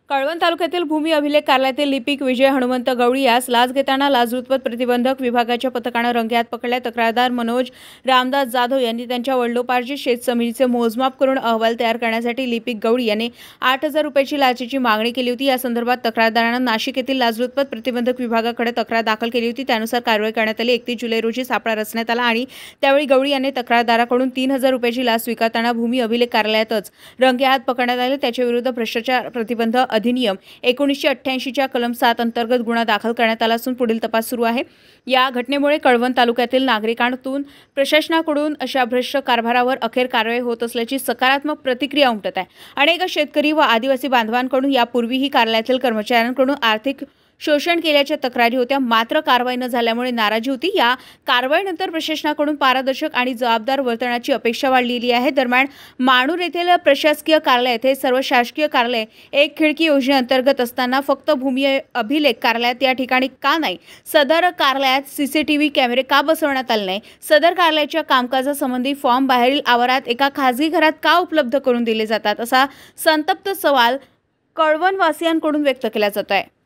कळवण तालुक्यातील भूमी अभिलेख कार्यालयातील लिपिक विजय हनुमंत गवळी यास लाच घेताना लाचलुचपत प्रतिबंधक विभागाच्या पथकाने रंगेहात पकडले। तक्रारदार मनोज रामदास जाधव यांनी त्यांच्या वडिलोपार्जित शेत जमिनीचे मोजमाप करून अहवाल तयार करण्यासाठी लिपिक गवळी यांनी 8,000 रुपयाची लाचेची मागणी केली होती। या संदर्भात तक्रारदाराने नाशिक येथील लाचलुचपत प्रतिबंधक विभागाकडे तक्रार दाखल केली होती। त्यानुसार कारवाई करण्यात आली। 31 जुलै रोजी सापळा रचण्यात आला आणि त्यावेळी गवळी यांनी तक्रारदाराकडून 3,000 रुपयाची लाच स्वीकारताना भूमी अभिलेख कार्यालयातच रंगेहात पकडण्यात आले। त्याच्या विरुद्ध भ्रष्टाचार प्रतिबंध अधिनियम 1988 च्या कलम 7 अंतर्गत गुन्हा दाखल करण्यात आला असून पुढील तपास सुरू आहे। या घटनेमुळे कळवण तालुक्यातील नागरिकांतून प्रशासनाकडून अशा भ्रष्ट कारभारावर अखेर कारवाई होत असल्याची सकारात्मक प्रतिक्रिया उमटत आहे। अनेक शेतकरी व आदिवासी बांधवांकडून यापूर्वीही कार्यालयातील कर्मचाऱ्यांकडून आर्थिक शोषण केल्याच्या तक्रारी होत्या, मात्र कारवाई न झाल्यामुळे नाराजी होती। या कारवाईनंतर प्रशासनाकडून पारदर्शक आणि जबाबदार वर्तनाची अपेक्षा वाढलेली आहे। दरम्यान माणूर येथील प्रशासकीय कार्यालय येथे सर्व शासकीय कार्यालय एक खिडकी योजनेअंतर्गत असताना फक्त भूमी अभिलेख कार्यालयात या ठिकाणी का नाही? सदर कार्यालयात सीसीटीव्ही कॅमेरे का बसवण्यात आले नाही? सदर कार्यालयाच्या कामकाजासंबंधी फॉर्म बाहेरील आवारात एका खासगी घरात का उपलब्ध करून दिले जातात? असा संतप्त सवाल कळवणवासियांकडून व्यक्त केला जात आहे।